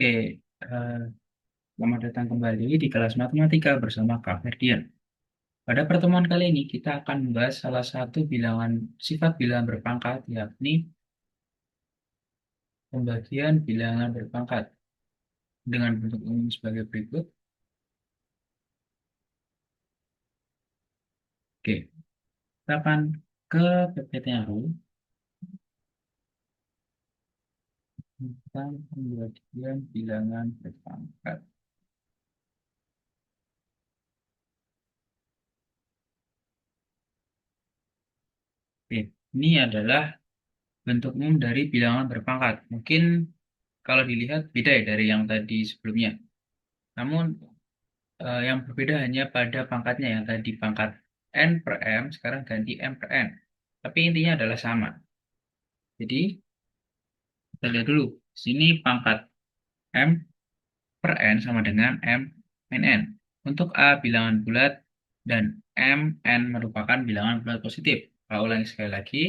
Oke, selamat datang kembali di kelas matematika bersama Kak Ferdian. Pada pertemuan kali ini kita akan membahas salah satu bilangan sifat bilangan berpangkat, yakni pembagian bilangan berpangkat dengan bentuk umum sebagai berikut. Oke, kita akan ke PPT-nya dulu tentang pembagian bilangan berpangkat. Oke, ini adalah bentuk umum dari bilangan berpangkat. Mungkin kalau dilihat beda ya dari yang tadi sebelumnya. Namun yang berbeda hanya pada pangkatnya, yang tadi pangkat N per M, sekarang ganti M per N. Tapi intinya adalah sama. Jadi, kita lihat dulu. Sini pangkat M per N sama dengan M min N. Untuk A bilangan bulat dan M, N merupakan bilangan bulat positif. Saya ulangi sekali lagi.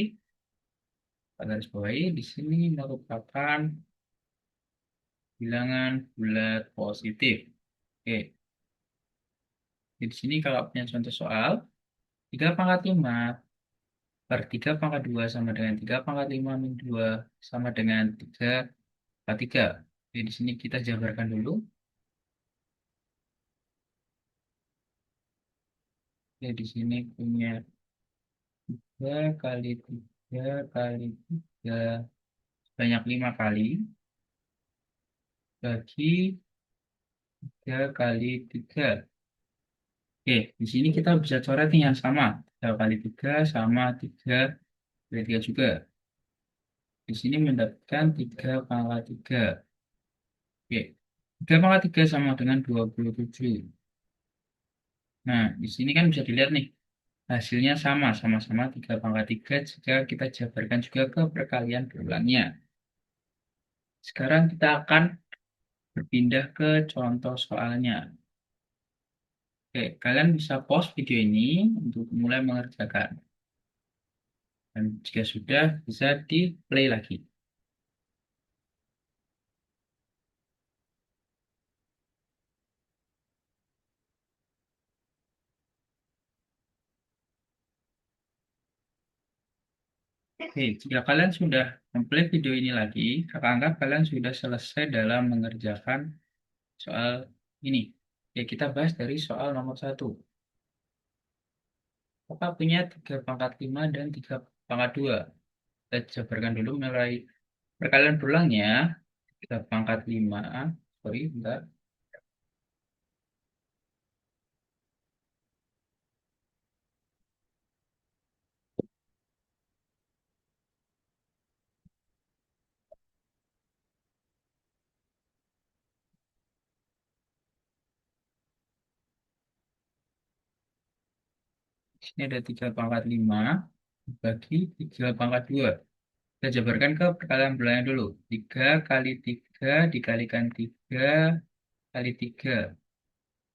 Pada garis bawahi, di sini merupakan bilangan bulat positif. Oke, di sini kalau punya contoh soal, 3 pangkat 5 per 3 pangkat 2 sama dengan 3 pangkat 5 min 2 sama dengan 3 pangkat 3. Jadi di sini kita jabarkan dulu. Jadi di sini punya 3 kali 3 kali 3 banyak 5 kali bagi 3 kali 3. Oke, di sini kita bisa coret nih yang sama. 3 kali 3 sama 3 kali 3 juga. Di sini mendapatkan 3 pangkat 3. Oke, 3 pangkat 3 sama dengan 27. Nah, di sini kan bisa dilihat nih, hasilnya sama, sama-sama 3 pangkat 3 jika kita jabarkan juga ke perkalian berulangnya. Sekarang kita akan berpindah ke contoh soalnya. Oke, kalian bisa pause video ini untuk mulai mengerjakan. Dan jika sudah, bisa di play lagi. Oke, jika kalian sudah memplay video ini lagi, kakak anggap kalian sudah selesai dalam mengerjakan soal ini. Ya, kita bahas dari soal nomor 1. Kakak punya 3 pangkat 5 dan 3 pangkat 2. Kita jabarkan dulu mulai perkalian berulangnya. 3 pangkat 5. Sorry, bentar. Ini ada 3 pangkat 5 bagi 3 pangkat 2. Kita jabarkan ke perkalian berulangnya dulu. 3 kali 3 dikalikan 3 kali 3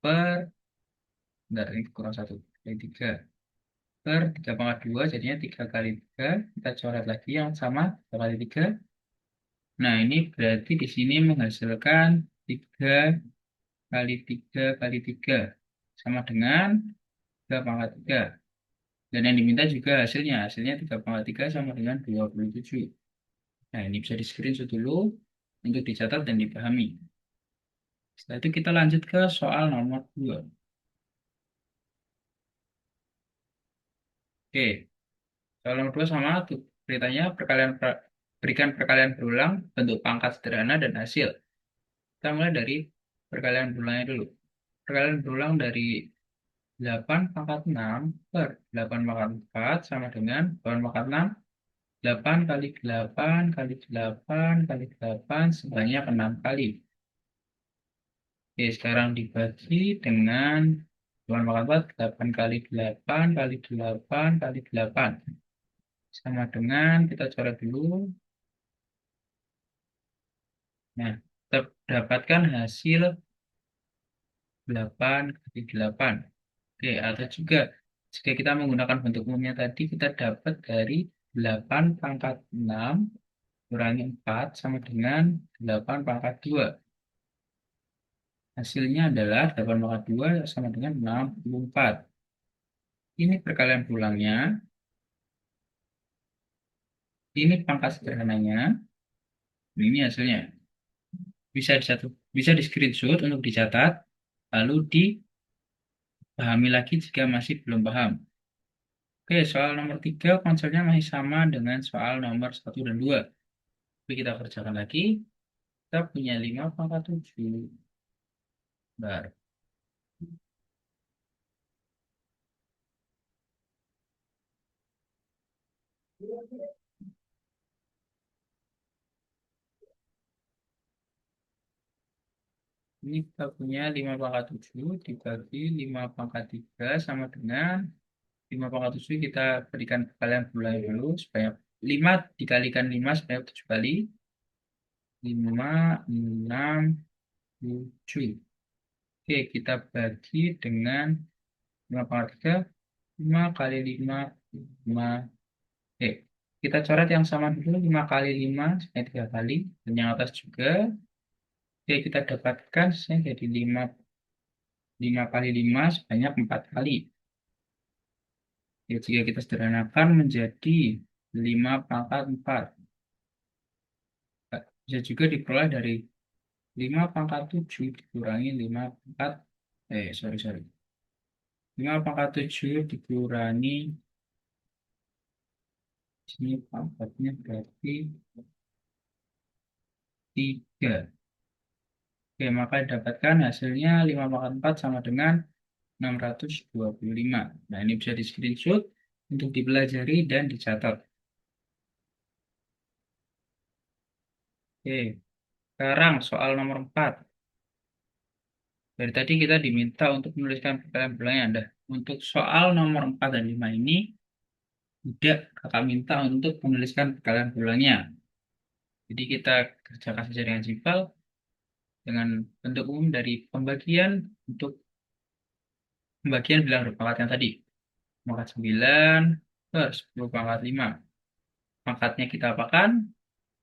per, bentar, ini kurang 1. Kali 3 per 3 pangkat 2, jadinya 3 kali 3. Kita coret lagi yang sama, 3 kali 3. Nah, ini berarti di sini menghasilkan 3 kali 3 kali 3 sama dengan 3 pangkat 3. Dan yang diminta juga hasilnya. Hasilnya 3 pangkat 3 sama dengan 27. Nah, ini bisa di screenshot dulu untuk dicatat dan dipahami. Setelah itu kita lanjut ke soal nomor 2. Oke, soal nomor 2 sama tuh. Beritanya berikan perkalian berulang bentuk pangkat sederhana dan hasil. Kita mulai dari perkalian berulangnya dulu. Perkalian berulang dari 8 pangkat 6 per 8 pangkat 4 sama dengan 8 pangkat 6. 8 kali 8 kali 8 kali 8 sebanyak 6 kali. Oke, sekarang dibagi dengan 8 pangkat 4, 8 kali 8 kali 8 kali 8. Sama dengan, kita coret dulu. Nah, terdapatkan hasil 8 kali 8. Oke, atau juga jika kita menggunakan bentuk umumnya tadi, kita dapat dari 8 pangkat 6 kurangi 4 sama dengan 8 pangkat 2. Hasilnya adalah 8 pangkat 2 sama dengan 64. Ini perkalian pulangnya. Ini pangkat sederhananya. Ini hasilnya. Bisa di screenshot untuk dicatat. Lalu dipahami lagi jika masih belum paham. Oke, soal nomor 3 konsepnya masih sama dengan soal nomor 1 dan 2. Tapi kita kerjakan lagi. Kita punya 5 pangkat 7. Bentar. Ini kita punya 5 pangkat 7 dibagi 5 pangkat 3 sama dengan 5 pangkat 7 kita berikan kalian bulan dulu supaya 5 dikalikan 5 supaya 7 kali. 5, 6, 7. Oke, kita bagi dengan 5 pangkat 3. 5 kali 5, 5. Oke, kita coret yang sama dulu. 5 kali 5 supaya 3 kali. Dan yang atas juga. Oke, kita dapatkan saya jadi 5 kali 5 sebanyak 4 kali. Ya, jika kita sederhanakan menjadi 5 pangkat 4. Bisa juga diperoleh dari 5 pangkat 7 dikurangi 5 pangkat, sorry. 5 pangkat 7 dikurangi, sini pangkatnya berarti 3. Oke, maka dapatkan hasilnya 5 pangkat 4 sama dengan 625. Nah, ini bisa di screenshot untuk dipelajari dan dicatat. Oke, sekarang soal nomor 4. Dari tadi kita diminta untuk menuliskan perkalian-perkalian Anda. Untuk soal nomor 4 dan 5 ini, tidak kakak minta untuk menuliskan perkalian-perkaliannya. Jadi kita kerjakan saja dengan simpel, dengan bentuk umum dari untuk pembagian bilang berpangkat yang tadi. Pangkat 9 per 10 pangkat 5. Pangkatnya kita apakan?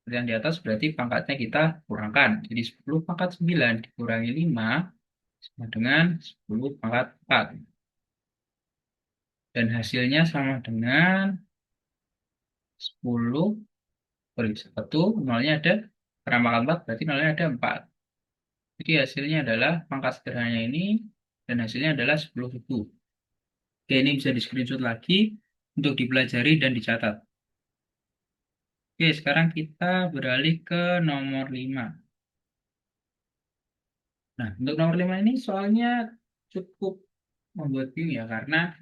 Seperti yang di atas berarti pangkatnya kita kurangkan. Jadi 10 pangkat 9 dikurangi 5 sama dengan 10 pangkat 4. Dan hasilnya sama dengan 10 per 1, nolnya ada, karena pangkat 4 berarti nolnya ada 4. Jadi hasilnya adalah pangkat sederhananya ini, dan hasilnya adalah 10.000. Oke, ini bisa di screenshot lagi untuk dipelajari dan dicatat. Oke, sekarang kita beralih ke nomor 5. Nah, untuk nomor 5 ini soalnya cukup membuat bingung ya, karena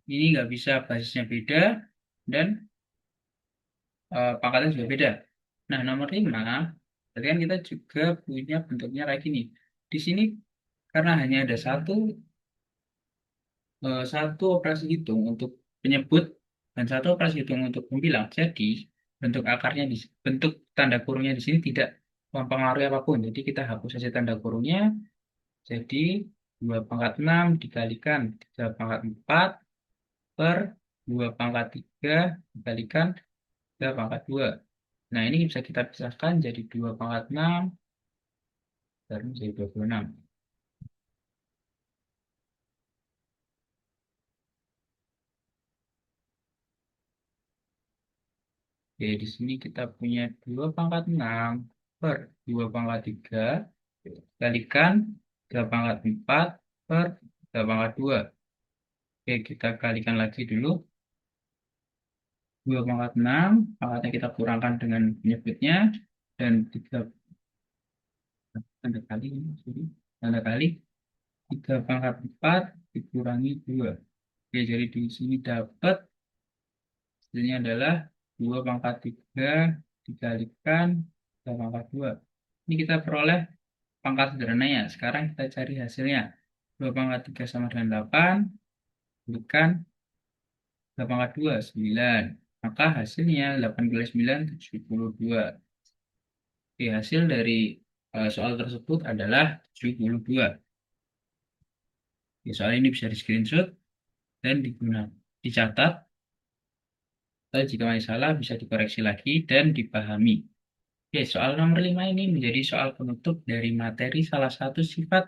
ini nggak bisa basisnya beda, dan pangkatnya juga beda. Nah, nomor 5, berarti kan kita juga punya bentuknya kayak gini. Di sini, karena hanya ada satu operasi hitung untuk penyebut dan satu operasi hitung untuk pembilang. Jadi bentuk tanda kurungnya di sini tidak mempengaruhi apapun. Jadi kita hapus saja tanda kurungnya. Jadi 2 pangkat 6 dikalikan 3 pangkat 4 per 2 pangkat 3 dikalikan 3 pangkat 2. Nah, ini bisa kita pisahkan jadi 2 pangkat 6 dan menjadi 26. Oke, di sini kita punya 2 pangkat 6 per 2 pangkat 3 kalikan 3 pangkat 4 per 3 pangkat 2. Oke, kita kalikan lagi dulu. 2 pangkat 6, pangkatnya kita kurangkan dengan penyebutnya, dan 3 tanda kali, sorry, tanda kali 3 pangkat 4 dikurangi 2. Oke, jadi di sini dapat hasilnya adalah 2 pangkat 3 dikalikan 3 pangkat 2. Ini kita peroleh pangkat sederhananya. Sekarang kita cari hasilnya. 2 pangkat 3 sama dengan 8. Berikan 2 pangkat 2, 9. Maka hasilnya 8 kali 9, 72. Oke, hasil dari soal tersebut adalah 72. Oke, soal ini bisa di screenshot dan dicatat. Jika masih salah bisa dikoreksi lagi dan dipahami. Oke, soal nomor 5 ini menjadi soal penutup dari materi salah satu sifat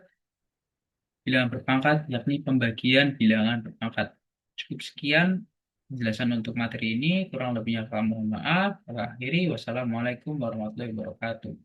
bilangan berpangkat, yakni pembagian bilangan berpangkat. Cukup sekian penjelasan untuk materi ini, kurang lebihnya kami mohon maaf. Saya akhiri, wassalamualaikum warahmatullahi wabarakatuh.